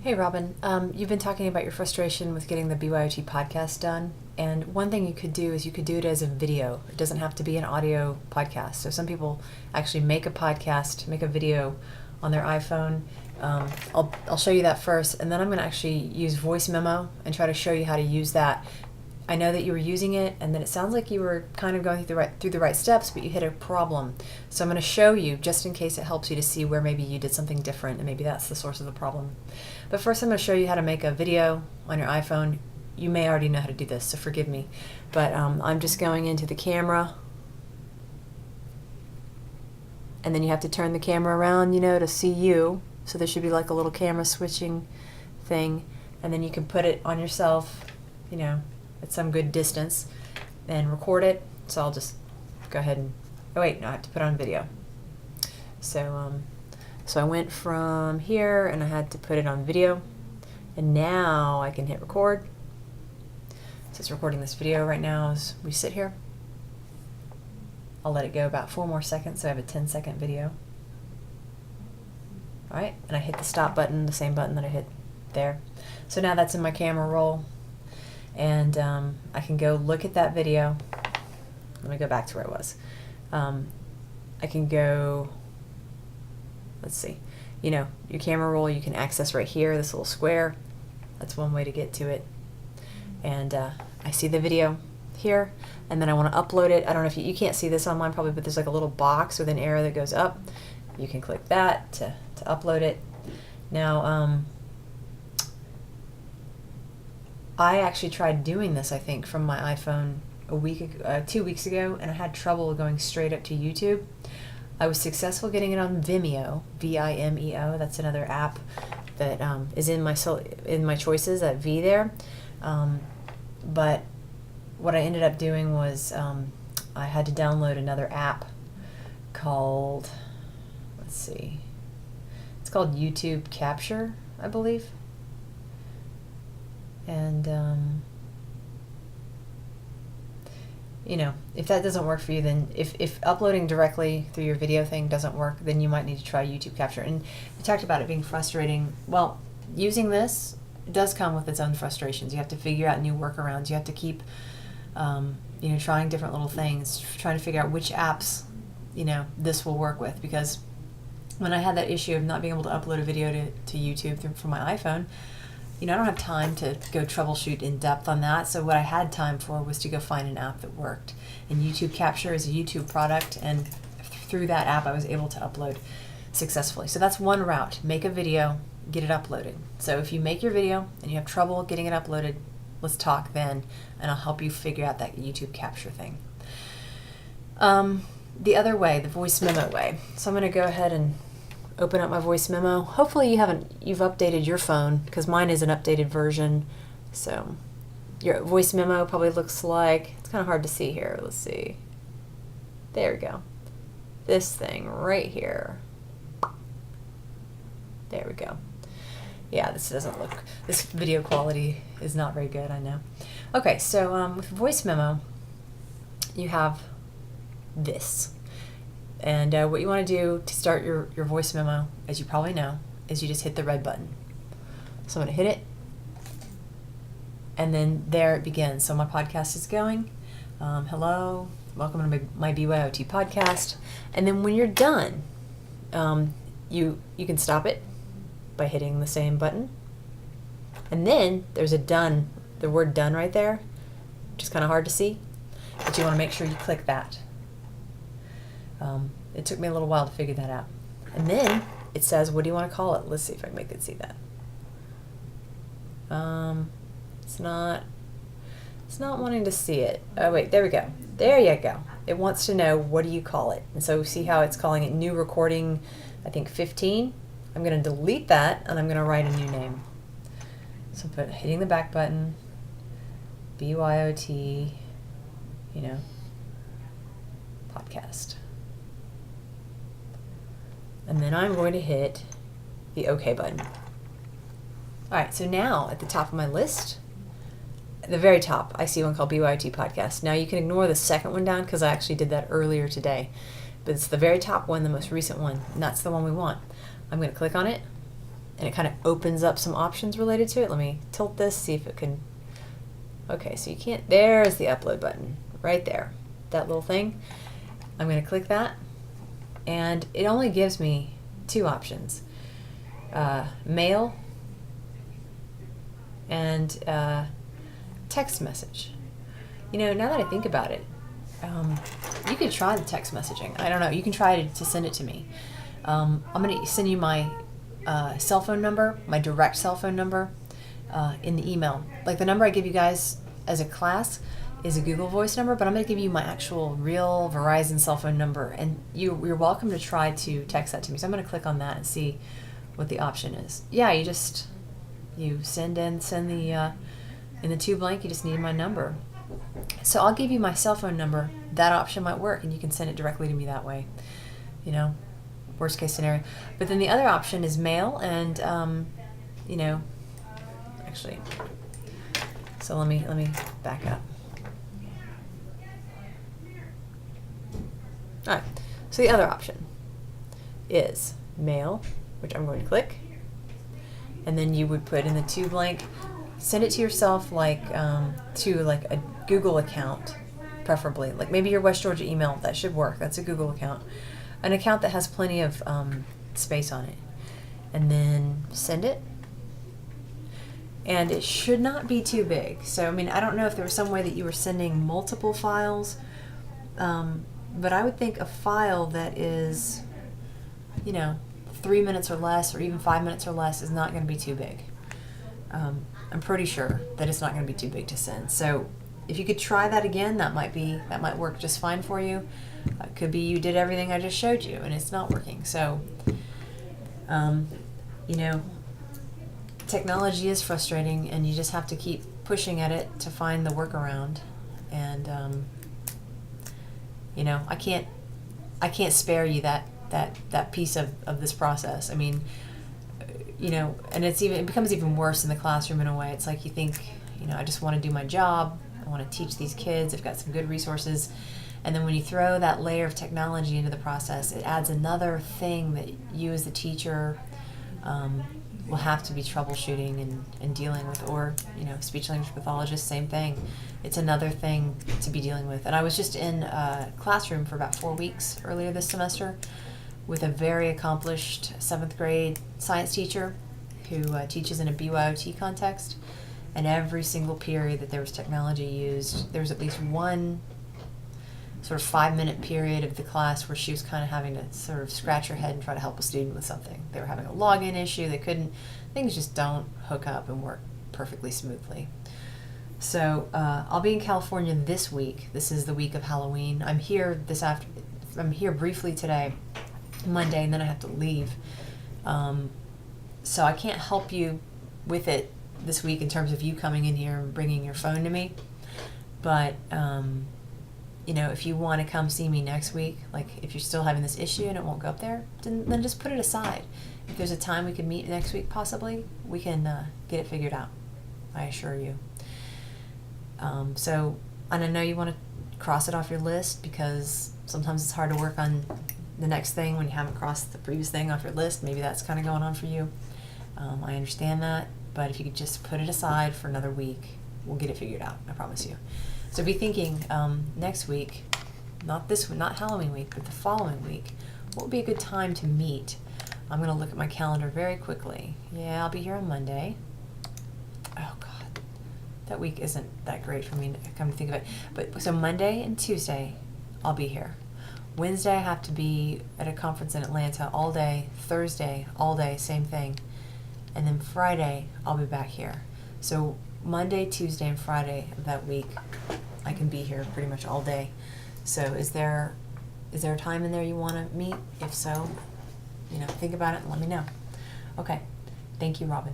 Hey Robin, you've been talking about your frustration with getting the BYOT podcast done, and one thing you could do is you could do it as a video. It doesn't have to be an audio podcast. So some people actually make a podcast, make a video on their iPhone. I'll show you that first, and then I'm going to actually use Voice Memo and try to show you how to use that. I know that you were using it, and then it sounds like you were kind of going through the right steps, but you hit a problem. So I'm going to show you, just in case it helps you to see where maybe you did something different, and maybe that's the source of the problem. But first I'm going to show you how to make a video on your iPhone. You may already know how to do this, so forgive me. But I'm just going into the camera, and then you have to turn the camera around, to see you. So there should be like a little camera switching thing, and then you can put it on yourself, at some good distance and record it. So I'll just go ahead and, I have to put on video. So I went from here and I had to put it on video, and now I can hit record. So it's recording this video right now as we sit here. I'll let it go about 4 more seconds, so I have a 10-second video. All right, and I hit the stop button, the same button that I hit there. So now that's in my camera roll. And I can go look at that video. Let me go back to where I was. I can go, let's see, your camera roll you can access right here, this little square. That's one way to get to it. And I see the video here, and then I want to upload it. I don't know if you can't see this on mine probably, but there's like a little box with an arrow that goes up. You can click that to upload it. Now, I actually tried doing this, I think, from my iPhone 2 weeks ago, and I had trouble going straight up to YouTube. I was successful getting it on Vimeo, Vimeo. That's another app that is in my choices at V there. But what I ended up doing was I had to download another app called, it's called YouTube Capture, I believe. And, if that doesn't work for you, then if uploading directly through your video thing doesn't work, then you might need to try YouTube Capture. And you talked about it being frustrating. Well, using this does come with its own frustrations. You have to figure out new workarounds. You have to keep, trying different little things, trying to figure out which apps, this will work with. Because when I had that issue of not being able to upload a video to YouTube from my iPhone, I don't have time to go troubleshoot in depth on that. So what I had time for was to go find an app that worked. And YouTube Capture is a YouTube product, and through that app I was able to upload successfully. So that's one route. Make a video, get it uploaded. So if you make your video and you have trouble getting it uploaded, let's talk then, and I'll help you figure out that YouTube Capture thing. The other way, the Voice Memo way. So I'm going to go ahead and open up my Voice Memo. Hopefully you've updated your phone, because mine is an updated version. So your Voice Memo probably looks like, it's kind of hard to see here. Let's see. There we go. This thing right here. There we go. Yeah, this video quality is not very good, I know. Okay, so with Voice Memo, you have this. And what you want to do to start your voice memo, as you probably know, is you just hit the red button. So I'm going to hit it, and then there it begins. So my podcast is going. Hello, welcome to my BYOT podcast. And then when you're done, you can stop it by hitting the same button. And then there's the word done right there, which is kind of hard to see, but you want to make sure you click that. It took me a little while to figure that out. And then it says, what do you want to call it? Let's see if I can make it see that. It's not wanting to see it. Oh wait, there we go. There you go. It wants to know, what do you call it? And so see how it's calling it new recording, I think 15. I'm going to delete that, and I'm going to write a new name. So hitting the back button, BYOT, podcast. And then I'm going to hit the OK button. All right, so now at the top of my list, at the very top, I see one called BYOT Podcast. Now you can ignore the second one down, because I actually did that earlier today. But it's the very top one, the most recent one, and that's the one we want. I'm going to click on it, and it kind of opens up some options related to it. Let me tilt this, see if it can. Okay, so you can't, there's the upload button right there, that little thing. I'm going to click that, and it only gives me two options, mail and text message. You know, now that I think about it, you could try the text messaging. I don't know, you can try to send it to me. I'm going to send you my cell phone number, my direct cell phone number, in the email. Like the number I give you guys as a class is a Google Voice number, but I'm going to give you my actual real Verizon cell phone number, and you're welcome to try to text that to me. So I'm going to click on that and see what the option is. Yeah, you send the in the to blank, you just need my number. So I'll give you my cell phone number. That option might work, and you can send it directly to me that way. You know, worst case scenario. But then the other option is mail, and you know, actually, so let me back up. All right, so the other option is mail, which I'm going to click, and then you would put in the to blank, send it to yourself, like to like a Google account, preferably, like maybe your West Georgia email. That should work. That's a Google account, an account that has plenty of space on it, and then send it. And it should not be too big. So I mean, I don't know if there was some way that you were sending multiple files. But I would think a file that is, you know, 3 minutes or less, or even 5 minutes or less, is not going to be too big. I'm pretty sure that it's not going to be too big to send. So if you could try that again, that might work just fine for you. It could be you did everything I just showed you and it's not working. So, you know, technology is frustrating, and you just have to keep pushing at it to find the workaround. And you know, I can't spare you that piece of this process. I mean, you know, and it becomes even worse in the classroom in a way. It's like you think, you know, I just want to do my job. I want to teach these kids. I've got some good resources. And then when you throw that layer of technology into the process, it adds another thing that you as the teacher will have to be troubleshooting and dealing with. Or, you know, speech language pathologist, same thing. It's another thing to be dealing with. And I was just in a classroom for about 4 weeks earlier this semester with a very accomplished 7th grade science teacher who teaches in a BYOT context. And every single period that there was technology used, there was at least one sort of 5-minute period of the class where she was kind of having to sort of scratch her head and try to help a student with something. They were having a login issue. They couldn't, things just don't hook up and work perfectly smoothly. So I'll be in California this week. This is the week of Halloween. I'm here I'm here briefly today, Monday, and then I have to leave. So I can't help you with it this week in terms of you coming in here and bringing your phone to me. But you know, if you want to come see me next week, like if you're still having this issue and it won't go up there, then just put it aside. If there's a time we can meet next week, possibly, we can get it figured out. I assure you. So, and I know you want to cross it off your list, because sometimes it's hard to work on the next thing when you haven't crossed the previous thing off your list. Maybe that's kind of going on for you. I understand that, but if you could just put it aside for another week, we'll get it figured out, I promise you. So be thinking next week, not Halloween week, but the following week, what would be a good time to meet? I'm going to look at my calendar very quickly. Yeah, I'll be here on Monday. Oh, God. That week isn't that great for me, to come to think of it. But so Monday and Tuesday, I'll be here. Wednesday, I have to be at a conference in Atlanta all day. Thursday, all day, same thing. And then Friday, I'll be back here. So Monday, Tuesday, and Friday of that week, I can be here pretty much all day. So is there a time in there you want to meet? If so, you know, think about it and let me know. Okay. Thank you, Robin.